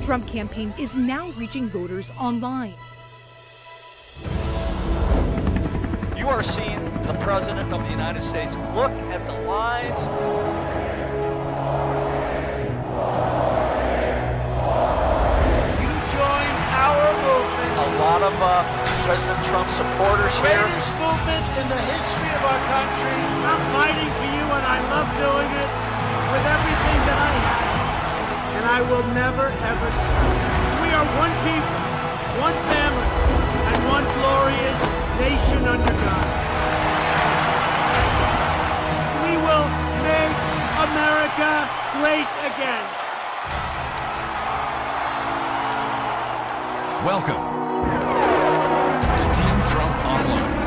Trump campaign is now reaching voters online. You are seeing the President of the United States. Look at the lines. You join our movement. A lot of President Trump supporters here. Greatest movement in the history of our country. I'm fighting for you, and I love doing it with everything that I have. And I will never, ever stop. We are one people, one family, and one glorious nation under God. We will make America great again. Welcome to Team Trump Online.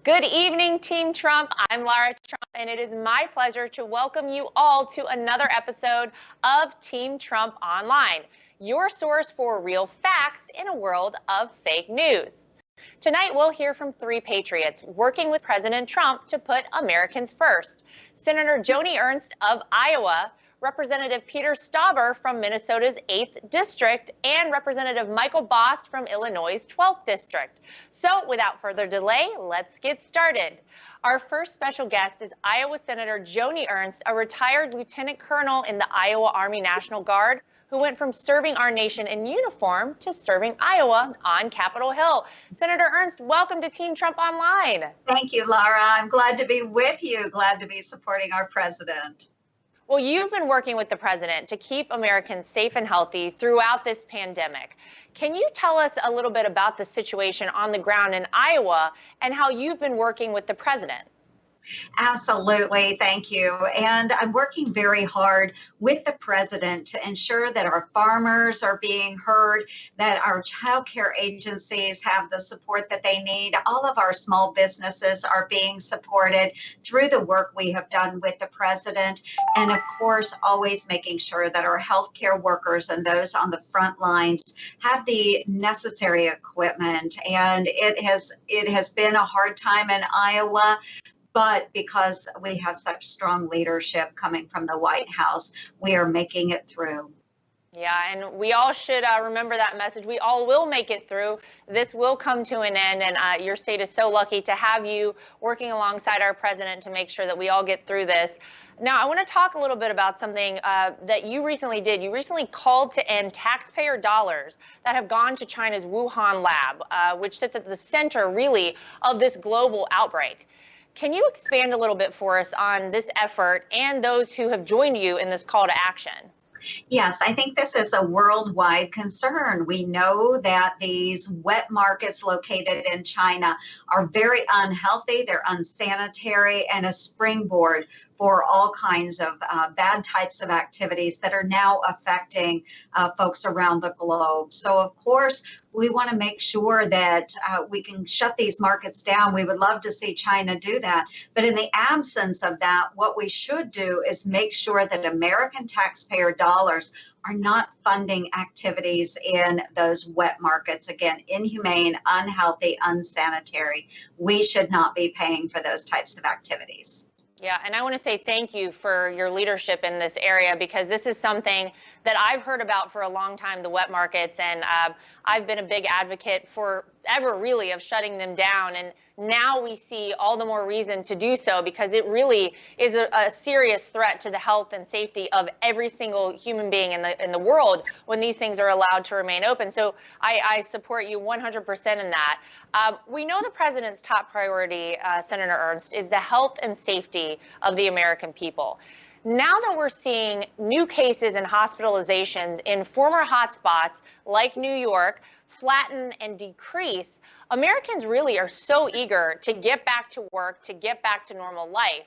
Good evening, Team Trump. I'm Lara Trump, and it is my pleasure to welcome you all to another episode of Team Trump Online, your source for real facts in a world of fake news. Tonight, we'll hear from three patriots working with President Trump to put Americans first. Senator Joni Ernst of Iowa, Representative Peter Stauber from Minnesota's 8th District, and Representative Michael Bost from Illinois' 12th District. So without further delay, let's get started. Our first special guest is Iowa Senator Joni Ernst, a retired lieutenant colonel in the Iowa Army National Guard, who went from serving our nation in uniform to serving Iowa on Capitol Hill. Senator Ernst, welcome to Team Trump Online. Thank you, Lara. I'm glad to be with you, glad to be supporting our president. Well, you've been working with the president to keep Americans safe and healthy throughout this pandemic. Can you tell us a little bit about the situation on the ground in Iowa and how you've been working with the president? Absolutely. Thank you. And I'm working very hard with the president to ensure that our farmers are being heard, that our child care agencies have the support that they need. All of our small businesses are being supported through the work we have done with the president. And of course, always making sure that our healthcare workers and those on the front lines have the necessary equipment. And it has been a hard time in Iowa. But because we have such strong leadership coming from the White House, we are making it through. Yeah, and we all should remember that message. We all will make it through. This will come to an end, and your state is so lucky to have you working alongside our president to make sure that we all get through this. Now, I want to talk a little bit about something that you recently did. You recently called to end taxpayer dollars that have gone to China's Wuhan lab, which sits at the center, really, of this global outbreak. Can you expand a little bit for us on this effort and those who have joined you in this call to action? Yes, I think this is a worldwide concern. We know that these wet markets located in China are very unhealthy, they're unsanitary, and a springboard for all kinds of bad types of activities that are now affecting folks around the globe. So, of course, we want to make sure that we can shut these markets down. We would love to see China do that. But in the absence of that, what we should do is make sure that American taxpayer dollars are not funding activities in those wet markets. Again, inhumane, unhealthy, unsanitary. We should not be paying for those types of activities. Yeah, and I want to say thank you for your leadership in this area, because this is something that I've heard about for a long time, the wet markets, and I've been a big advocate forever, really, of shutting them down. And now we see all the more reason to do so, because it really is a serious threat to the health and safety of every single human being in the world when these things are allowed to remain open. So I support you 100% in that. We know the president's top priority, Senator Ernst, is the health and safety of the American people. Now that we're seeing new cases and hospitalizations in former hotspots like New York flatten and decrease, Americans really are so eager to get back to work, to get back to normal life.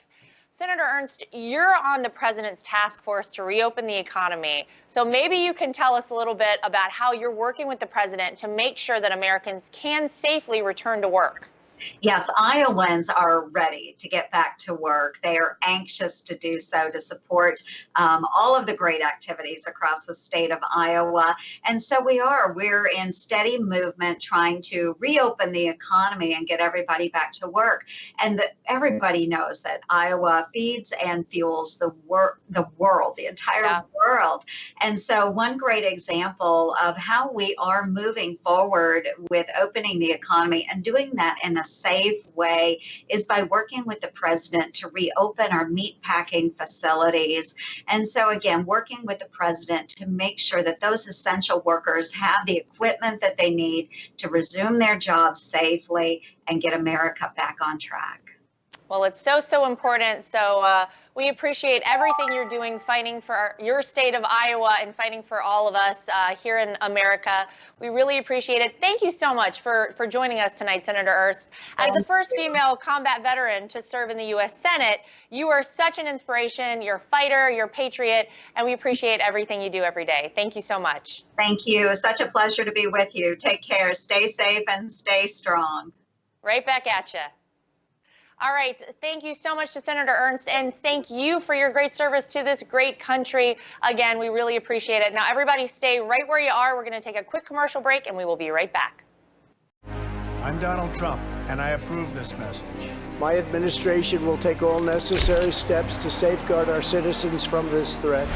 Senator Ernst, you're on the president's task force to reopen the economy. So maybe you can tell us a little bit about how you're working with the president to make sure that Americans can safely return to work. Yes, Iowans are ready to get back to work. They are anxious to do so to support all of the great activities across the state of Iowa. And so we are. We're in steady movement trying to reopen the economy and get everybody back to work. And everybody knows that Iowa feeds and fuels the world, the entire world. And so one great example of how we are moving forward with opening the economy and doing that in a safe way is by working with the president to reopen our meat packing facilities. And so again, working with the president to make sure that those essential workers have the equipment that they need to resume their jobs safely and get America back on track. Well, it's so important. So we appreciate everything you're doing, fighting for your state of Iowa and fighting for all of us here in America. We really appreciate it. Thank you so much for joining us tonight, Senator Ernst. As the first female combat veteran to serve in the U.S. Senate, you are such an inspiration. You're a fighter, you're a patriot, and we appreciate everything you do every day. Thank you so much. Thank you. Such a pleasure to be with you. Take care. Stay safe and stay strong. Right back at you. All right. Thank you so much to Senator Ernst, and thank you for your great service to this great country. Again, we really appreciate it. Now, everybody stay right where you are. We're going to take a quick commercial break, and we will be right back. I'm Donald Trump, and I approve this message. My administration will take all necessary steps to safeguard our citizens from this threat.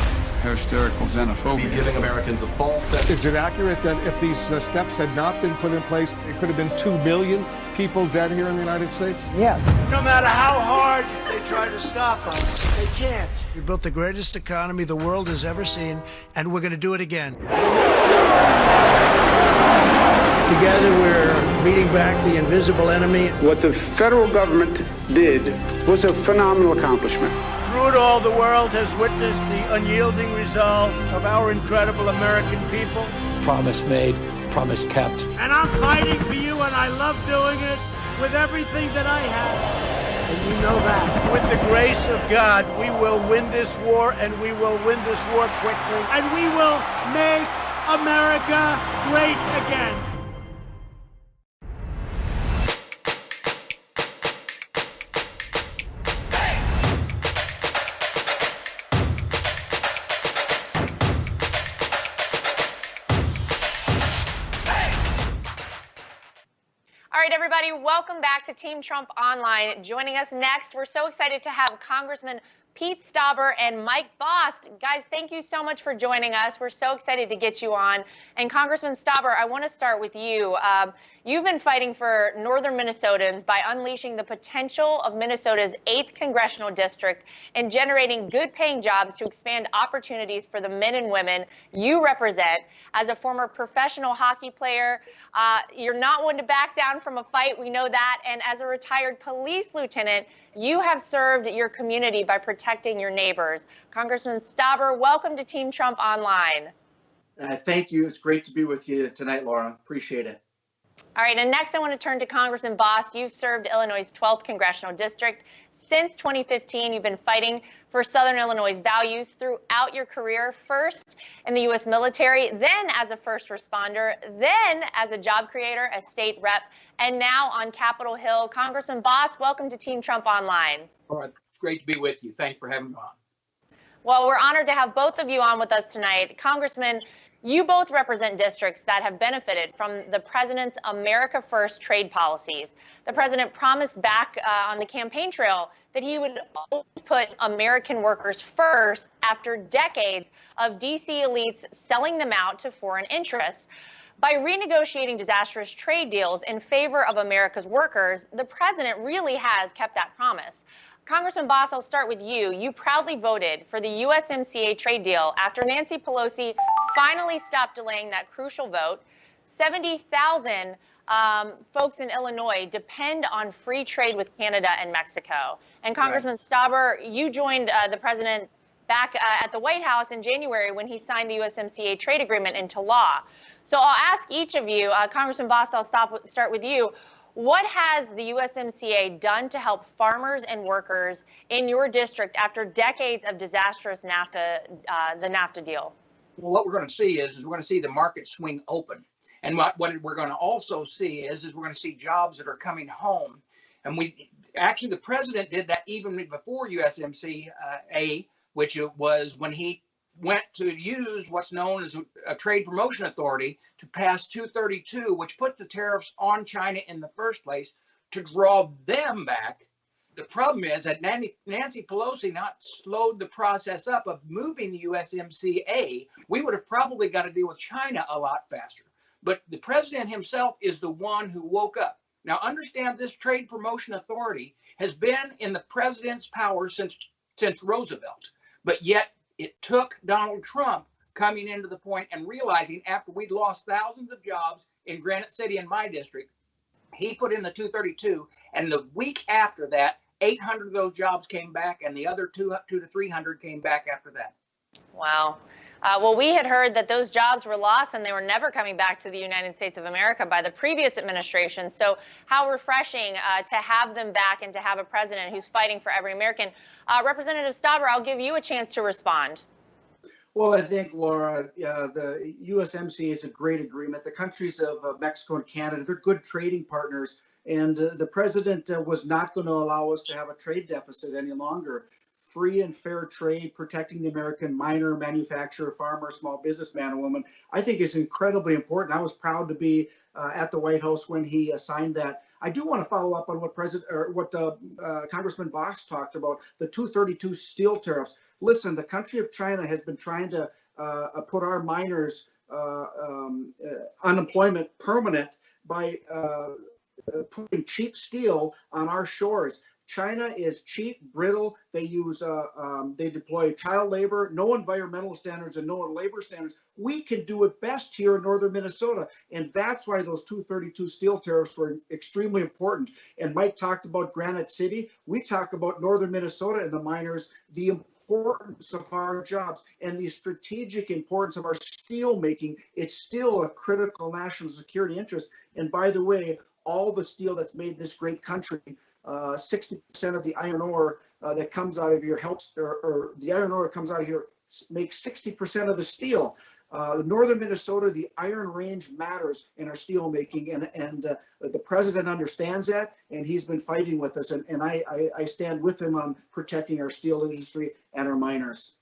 Hysterical xenophobia. Be giving Americans a false sense. Is it accurate that if these steps had not been put in place, it could have been 2 million people dead here in the United States? Yes. No matter how hard they try to stop us, they can't. We built the greatest economy the world has ever seen, and we're going to do it again. Together, we're beating back the invisible enemy. What the federal government did was a phenomenal accomplishment. Through it all, the world has witnessed the unyielding resolve of our incredible American people. Promise made, promise kept. And I'm fighting for you, and I love doing it with everything that I have. And you know that. With the grace of God, we will win this war, and we will win this war quickly. And we will make America great again. All right, everybody, welcome back to Team Trump Online. Joining us next, we're so excited to have Congressman Pete Stauber and Mike Bost. Guys, thank you so much for joining us. We're so excited to get you on. And Congressman Stauber, I want to start with you. You've been fighting for northern Minnesotans by unleashing the potential of Minnesota's 8th congressional district and generating good-paying jobs to expand opportunities for the men and women you represent. As a former professional hockey player, you're not one to back down from a fight. We know that. And as a retired police lieutenant, you have served your community by protecting your neighbors. Congressman Stauber, welcome to Team Trump Online. Thank you. It's great to be with you tonight, Laura. Appreciate it. All right, and next I want to turn to Congressman Bost. You've served Illinois' 12th congressional district. Since 2015, you've been fighting for Southern Illinois' values throughout your career, first in the U.S. military, then as a first responder, then as a job creator, a state rep, and now on Capitol Hill. Congressman Bost, welcome to Team Trump Online. All right. It's great to be with you. Thanks for having me on. Well, we're honored to have both of you on with us tonight. Congressman, you both represent districts that have benefited from the president's America First trade policies. The president promised back on the campaign trail that he would put American workers first after decades of D.C. elites selling them out to foreign interests. By renegotiating disastrous trade deals in favor of America's workers, the president really has kept that promise. Congressman Bost, I'll start with you. You proudly voted for the USMCA trade deal after Nancy Pelosi finally stopped delaying that crucial vote. 70,000 folks in Illinois depend on free trade with Canada and Mexico. And Congressman Stauber, you joined the president back at the White House in January when he signed the USMCA trade agreement into law. So I'll ask each of you, Congressman Bost, I'll start with you. What has the USMCA done to help farmers and workers in your district after decades of disastrous NAFTA, the NAFTA deal? Well, what we're going to see is we're going to see the market swing open. And what we're going to also see is we're going to see jobs that are coming home. And the president did that even before USMCA, which it was when he went to use what's known as a trade promotion authority to pass 232, which put the tariffs on China in the first place to draw them back. The problem is that Nancy Pelosi not slowed the process up of moving the USMCA. We would have probably got to deal with China a lot faster. But the president himself is the one who woke up. Now, understand this trade promotion authority has been in the president's power since Roosevelt. But yet it took Donald Trump coming into the point and realizing after we'd lost thousands of jobs in Granite City in my district, he put in the 232. And the week after that, 800 of those jobs came back, and the other 200 to 300 came back after that. Wow. Well, we had heard that those jobs were lost and they were never coming back to the United States of America by the previous administration. So how refreshing to have them back and to have a president who's fighting for every American. Representative Stauber, I'll give you a chance to respond. Well, I think, Laura, the USMCA is a great agreement. The countries of Mexico and Canada, they're good trading partners. And the president was not going to allow us to have a trade deficit any longer. Free and fair trade, protecting the American miner, manufacturer, farmer, small businessman and woman, I think is incredibly important. I was proud to be at the White House when he signed that. I do want to follow up on what Congressman Bost talked about, the 232 steel tariffs. Listen, the country of China has been trying to put our miners' unemployment permanent by putting cheap steel on our shores. China is cheap, brittle. They deploy child labor, no environmental standards and no labor standards. We can do it best here in northern Minnesota. And that's why those 232 steel tariffs were extremely important. And Mike talked about Granite City. We talk about northern Minnesota and the miners, the importance of our jobs and the strategic importance of our steel making. It's still a critical national security interest. And by the way, all the steel that's made this great country, 60% of the iron ore that comes out of here helps, or the iron ore that comes out of here makes 60% of the steel. Northern Minnesota, the Iron Range matters in our steel making, and the president understands that, and he's been fighting with us, and I stand with him on protecting our steel industry and our miners.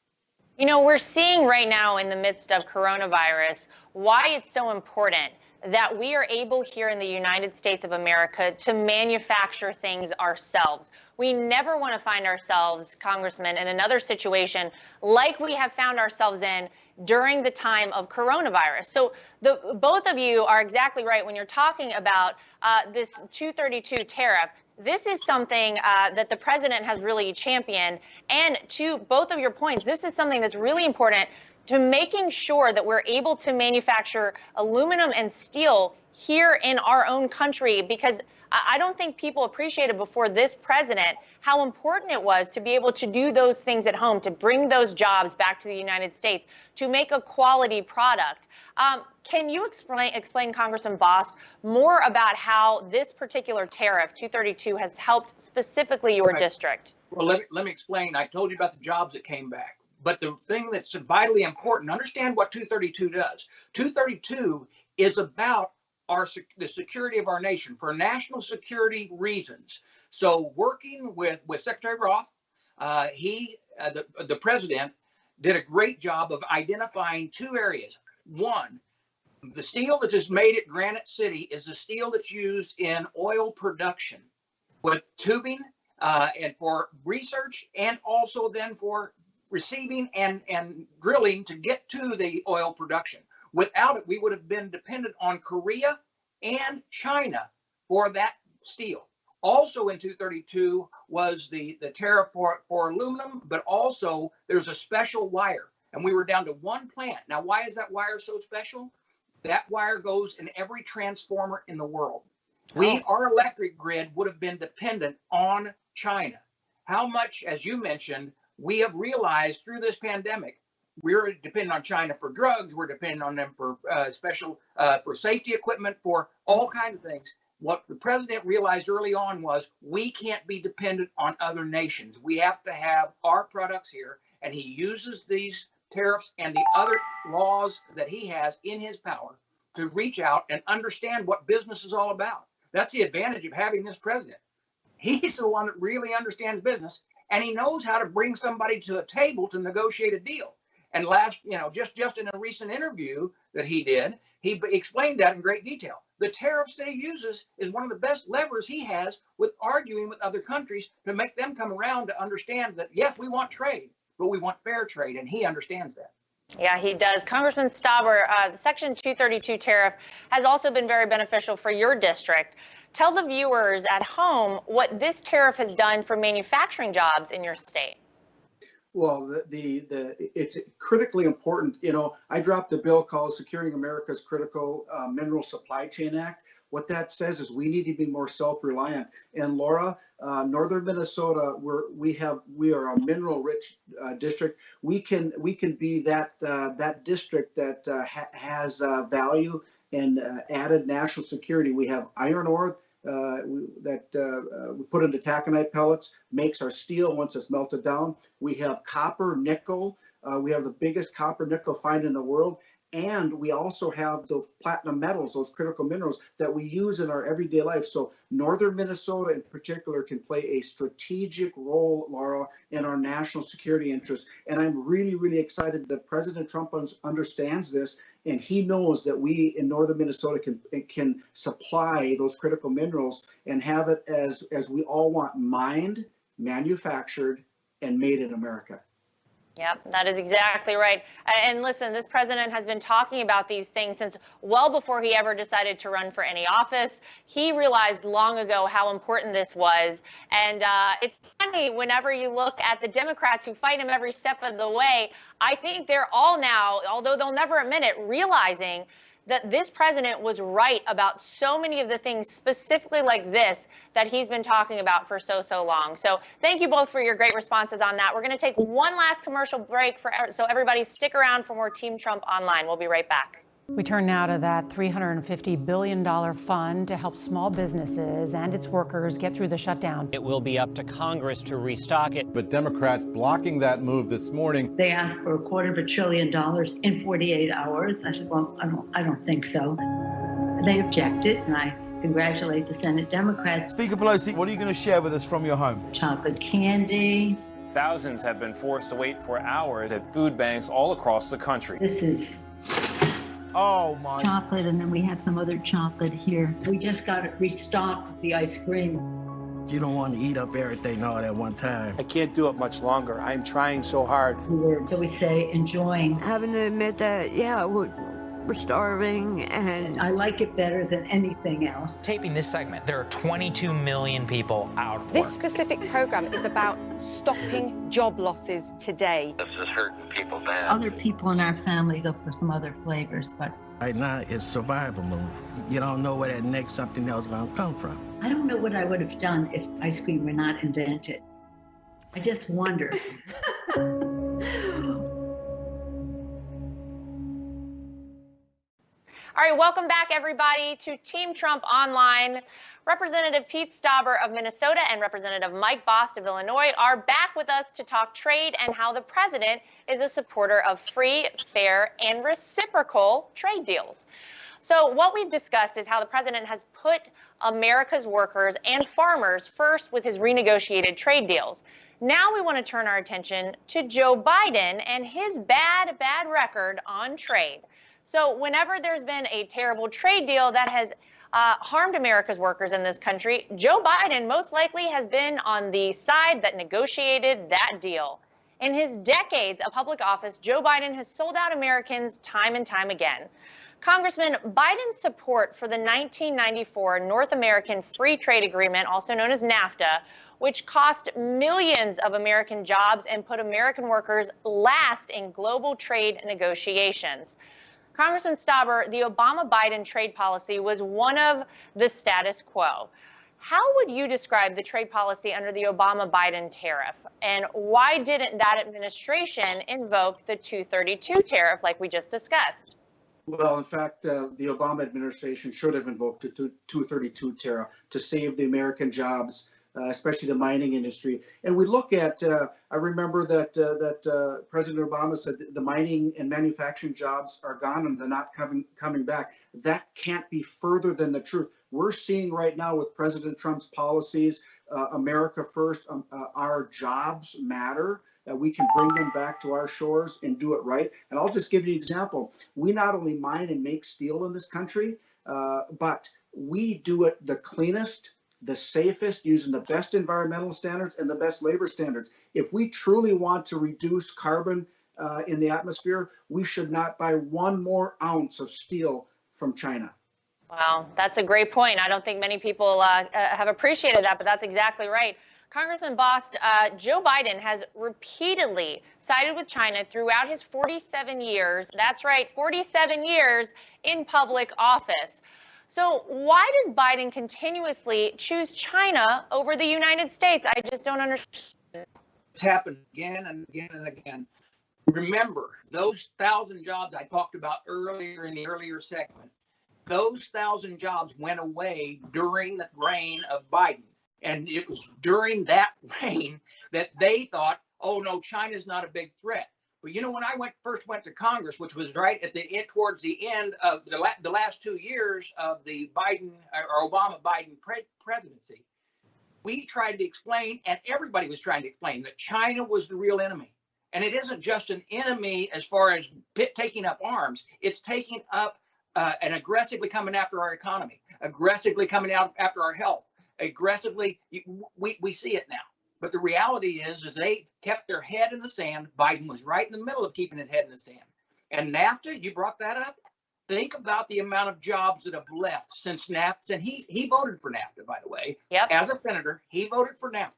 You know, we're seeing right now in the midst of coronavirus why it's so important that we are able here in the United States of America to manufacture things ourselves. We never want to find ourselves, Congressman, in another situation like we have found ourselves in during the time of coronavirus. So both of you are exactly right when you're talking about this 232 tariff. This is something that the president has really championed. And to both of your points, this is something that's really important to making sure that we're able to manufacture aluminum and steel here in our own country, because I don't think people appreciated before this president how important it was to be able to do those things at home, to bring those jobs back to the United States, to make a quality product. Can you explain, Congressman Bost, more about how this particular tariff, 232, has helped specifically your district? Well, let me explain. I told you about the jobs that came back. But the thing that's vitally important, understand what 232 does. 232 is about the security of our nation for national security reasons. So working with Secretary Roth, the president did a great job of identifying two areas. One, the steel that is made at Granite City is the steel that's used in oil production with tubing and for research, and also then for receiving and drilling to get to the oil production. Without it, we would have been dependent on Korea and China for that steel. Also in 232 was the tariff for aluminum, but also there's a special wire, and we were down to one plant. Now, why is that wire so special? That wire goes in every transformer in the world. Our electric grid would have been dependent on China. How much, as you mentioned, we have realized through this pandemic, we're dependent on China for drugs. We're dependent on them for for safety equipment, for all kinds of things. What the president realized early on was we can't be dependent on other nations. We have to have our products here. And he uses these tariffs and the other laws that he has in his power to reach out and understand what business is all about. That's the advantage of having this president. He's the one that really understands business, and he knows how to bring somebody to the table to negotiate a deal. And just in a recent interview that he did, he explained that in great detail. The tariffs that he uses is one of the best levers he has with arguing with other countries to make them come around to understand that, yes, we want trade, but we want fair trade, and he understands that. Yeah, he does. Congressman Stauber, the Section 232 tariff has also been very beneficial for your district. Tell the viewers at home what this tariff has done for manufacturing jobs in your state. Well, it's critically important. You know, I dropped a bill called Securing America's Critical Mineral Supply Chain Act. What that says is we need to be more self-reliant. And Lara, northern Minnesota, we are a mineral-rich district. We can be that district that has value and added national security. We have iron ore we put into taconite pellets, makes our steel once it's melted down. We have copper, nickel. We have the biggest copper nickel find in the world. And we also have the platinum metals, those critical minerals that we use in our everyday life. So northern Minnesota in particular can play a strategic role, Lara, in our national security interests. And I'm really, really excited that President Trump understands this, and he knows that we in northern Minnesota can supply those critical minerals and have it as we all want, mined, manufactured, and made in America. Yep, that is exactly right. And listen, this president has been talking about these things since well before he ever decided to run for any office. He realized long ago how important this was. And it's funny, whenever you look at the Democrats who fight him every step of the way, I think they're all now, although they'll never admit it, realizing that this president was right about so many of the things specifically like this that he's been talking about for so long. So thank you both for your great responses on that. We're going to take one last commercial break, so everybody stick around for more Team Trump Online. We'll be right back. We turn now to that $350 billion fund to help small businesses and its workers get through the shutdown. It will be up to Congress to restock it. But Democrats blocking that move this morning. They asked for $250 billion in 48 hours. I said, well, I don't think so. They objected, and I congratulate the Senate Democrats. Speaker Pelosi, what are you going to share with us from your home? Chocolate candy. Thousands have been forced to wait for hours at food banks all across the country. This is oh my chocolate, and then we have some other chocolate here. We just got it restocked with the ice cream. You don't want to eat up everything all at one time. I can't do it much longer. I'm trying so hard. We were, shall we say, enjoying. Having to admit that, yeah, we're starving, and I like it better than anything else. Taping this segment, there are 22 million people out of work. This specific program is about stopping job losses today. This is hurting people bad. Other people in our family go for some other flavors, but right now it's survival move. You don't know where that next something else is going to come from. I don't know what I would have done if ice cream were not invented. I just wonder. All right, welcome back, everybody, to Team Trump Online. Representative Pete Stauber of Minnesota and Representative Mike Bost of Illinois are back with us to talk trade and how the president is a supporter of free, fair, and reciprocal trade deals. So what we've discussed is how the president has put America's workers and farmers first with his renegotiated trade deals. Now we want to turn our attention to Joe Biden and his bad record on trade. So whenever there's been a terrible trade deal that has harmed America's workers in this country, Joe Biden most likely has been on the side that negotiated that deal. In his decades of public office, Joe Biden has sold out Americans time and time again. Congressman, Biden's support for the 1994 North American Free Trade Agreement, also known as NAFTA, which cost millions of American jobs and put American workers last in global trade negotiations. Congressman Stauber, the Obama-Biden trade policy was one of the status quo. How would you describe the trade policy under the Obama-Biden tariff? And why didn't that administration invoke the 232 tariff like we just discussed? Well, in fact, the Obama administration should have invoked the 232 tariff to save the American jobs especially the mining industry. And we look at, I remember that President Obama said the mining and manufacturing jobs are gone and they're not coming back. That can't be further than the truth. We're seeing right now with President Trump's policies, America first, our jobs matter, that we can bring them back to our shores and do it right. And I'll just give you an example. We not only mine and make steel in this country, but we do it the cleanest, the safest, using the best environmental standards and the best labor standards. If we truly want to reduce carbon in the atmosphere, we should not buy one more ounce of steel from China. Wow, that's a great point. I don't think many people have appreciated that, but that's exactly right. Congressman Bost, Joe Biden has repeatedly sided with China throughout his 47 years. That's right, 47 years in public office. So why does Biden continuously choose China over the United States? I just don't understand. It's happened again and again and again. Remember, those 1,000 jobs I talked about earlier in the earlier segment, those 1,000 jobs went away during the reign of Biden. And it was during that reign that they thought, oh, no, China's not a big threat. But, you know, when I first went to Congress, which was right at towards the end of the last 2 years of the Biden or Obama-Biden presidency, we tried to explain, and everybody was trying to explain, that China was the real enemy. And it isn't just an enemy as far as taking up arms. It's taking up and aggressively coming after our economy, aggressively coming out after our health. Aggressively, we see it now. But the reality is they kept their head in the sand. Biden was right in the middle of keeping his head in the sand. And NAFTA, you brought that up. Think about the amount of jobs that have left since NAFTA. And he voted for NAFTA, by the way. Yep. As a senator, he voted for NAFTA.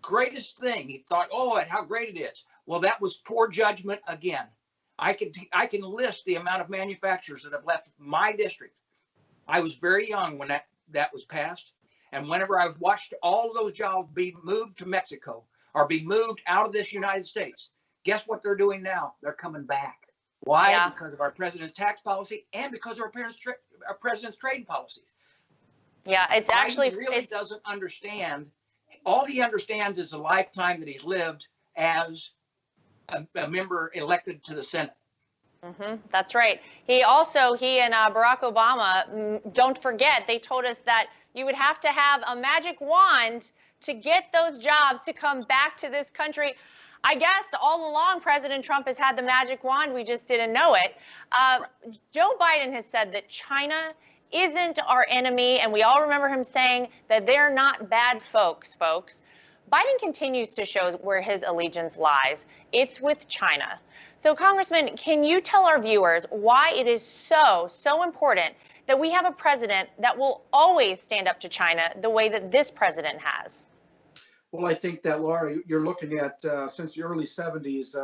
Greatest thing. He thought, oh, how great it is. Well, that was poor judgment again. I can list the amount of manufacturers that have left my district. I was very young when that was passed. And whenever I've watched all of those jobs be moved to Mexico or be moved out of this United States, guess what they're doing now? They're coming back. Why? Yeah. Because of our president's tax policy and because of our president's trade policies. Yeah, it's actually really doesn't understand. All he understands is the lifetime that he's lived as a member elected to the Senate. That's right. He and Barack Obama, don't forget, they told us that you would have to have a magic wand to get those jobs to come back to this country. I guess all along, President Trump has had the magic wand. We just didn't know it. Joe Biden has said that China isn't our enemy, and we all remember him saying that they're not bad folks. Biden continues to show where his allegiance lies. It's with China. So, Congressman, can you tell our viewers why it is so important that we have a president that will always stand up to China the way that this president has? Well, I think that, Lara, you're looking at since the early 70s,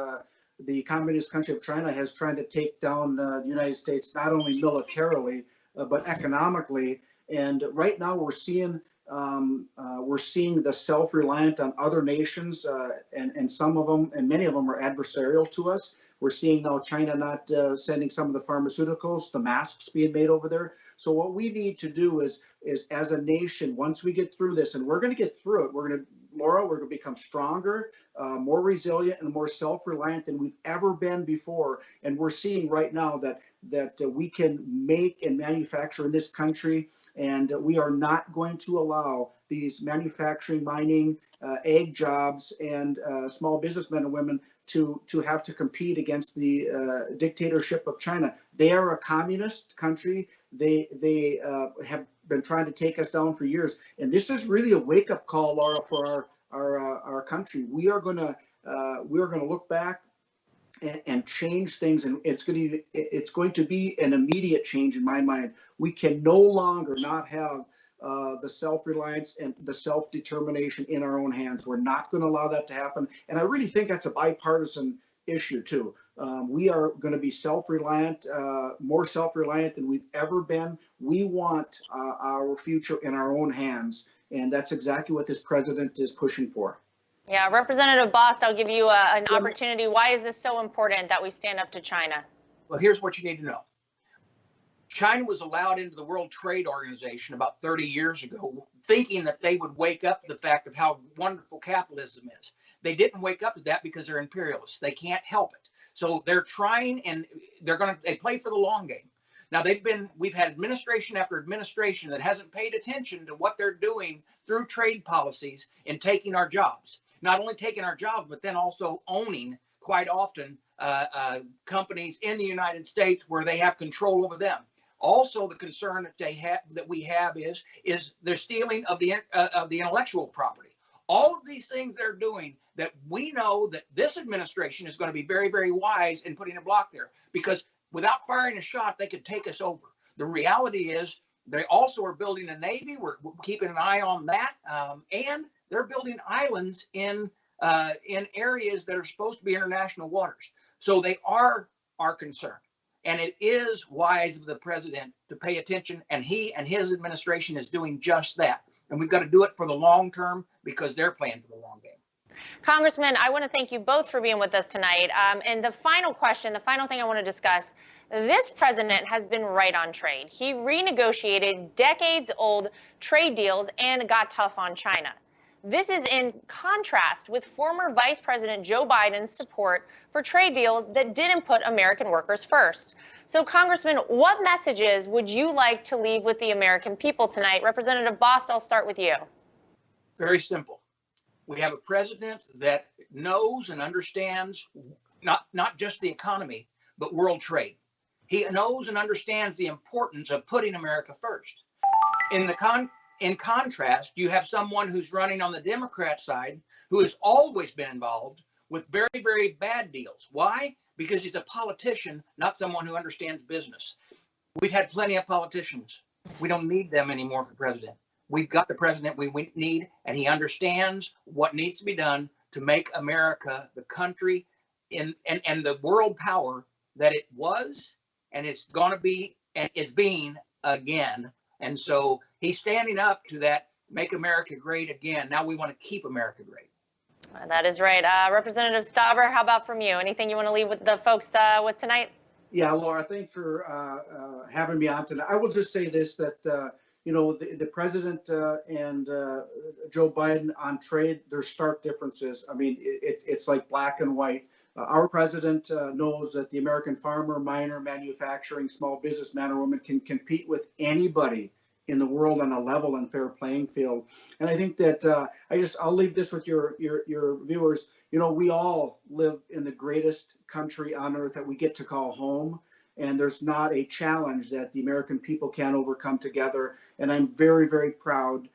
the communist country of China has tried to take down the United States, not only militarily, but economically. And right now we're seeing the self-reliant on other nations, and some of them, and many of them are adversarial to us. We're seeing now China not sending some of the pharmaceuticals, the masks being made over there. So what we need to do is as a nation, once we get through this, and we're going to get through it, we're going to become stronger, more resilient, and more self-reliant than we've ever been before. And we're seeing right now that we can make and manufacture in this country, and we are not going to allow these manufacturing, mining, ag jobs, and small businessmen and women to have to compete against the dictatorship of China. They are a communist country. They have been trying to take us down for years, and this is really a wake-up call, Lara, for our country. We are going to look back and change things, and it's going to be an immediate change in my mind. We can no longer not have the self-reliance and the self-determination in our own hands. We're not going to allow that to happen, and I really think that's a bipartisan issue too. We are going to be self-reliant, more self-reliant than we've ever been. We want our future in our own hands, and that's exactly what this president is pushing for. Yeah, Representative Bost, I'll give you an opportunity. Why is this so important that we stand up to China? Well, here's what you need to know. China was allowed into the World Trade Organization about 30 years ago, thinking that they would wake up to the fact of how wonderful capitalism is. They didn't wake up to that because they're imperialists. They can't help it. So they're trying, and they play for the long game. Now we've had administration after administration that hasn't paid attention to what they're doing through trade policies in taking our jobs. Not only taking our jobs, but then also owning quite often companies in the United States where they have control over them. Also, the concern that we have is they're stealing of the intellectual property. All of these things they're doing that we know that this administration is going to be very, very wise in putting a block there, because without firing a shot, they could take us over. The reality is they also are building a Navy. We're keeping an eye on that. And they're building islands in areas that are supposed to be international waters. So they are our concern. And it is wise of the president to pay attention, and he and his administration is doing just that. And we've got to do it for the long term because they're playing for the long game. Congressman, I want to thank you both for being with us tonight. And the final question, the final thing I want to discuss, this president has been right on trade. He renegotiated decades-old trade deals and got tough on China. This is in contrast with former Vice President Joe Biden's support for trade deals that didn't put American workers first. So, Congressman, what messages would you like to leave with the American people tonight? Representative Bost, I'll start with you. Very simple. We have a president that knows and understands not just the economy, but world trade. He knows and understands the importance of putting America first. In contrast, you have someone who's running on the Democrat side who has always been involved with very, very bad deals. Why? Because he's a politician, not someone who understands business. We've had plenty of politicians. We don't need them anymore for president. We've got the president we need, and he understands what needs to be done to make America the country and the world power that it was, and it's going to be, and is being again. And so he's standing up to that, make America great again. Now we want to keep America great. That is right. Representative Stauber, how about from you? Anything you want to leave with the folks with tonight? Yeah, Laura, thanks for having me on tonight. I will just say this, that, the president and Joe Biden on trade, there's stark differences. I mean, it's like black and white. Our president knows that the American farmer, miner, manufacturing, small business man or woman can compete with anybody in the world on a level and fair playing field. And I think that I'll leave this with your viewers. We all live in the greatest country on earth that we get to call home. And there's not a challenge that the American people can't overcome together. And I'm very, very proud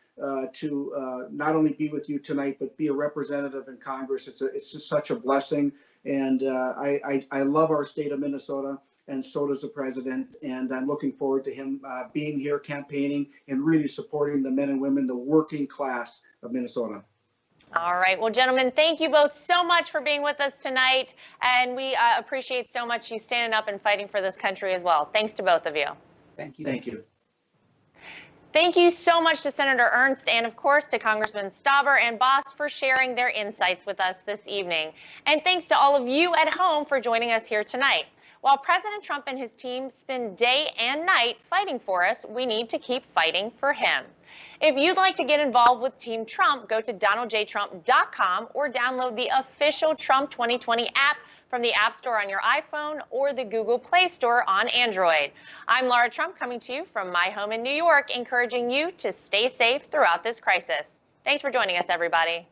to not only be with you tonight, but be a representative in Congress. It's just such a blessing. And I love our state of Minnesota, and so does the president. And I'm looking forward to him being here, campaigning, and really supporting the men and women, the working class of Minnesota. All right. Well, gentlemen, thank you both so much for being with us tonight. And we appreciate so much you standing up and fighting for this country as well. Thanks to both of you. Thank you. Thank you. Thank you so much to Senator Ernst and, of course, to Congressman Stauber and Bost for sharing their insights with us this evening. And thanks to all of you at home for joining us here tonight. While President Trump and his team spend day and night fighting for us, we need to keep fighting for him. If you'd like to get involved with Team Trump, go to DonaldJTrump.com or download the official Trump 2020 app from the App Store on your iPhone or the Google Play Store on Android. I'm Lara Trump, coming to you from my home in New York, encouraging you to stay safe throughout this crisis. Thanks for joining us, everybody.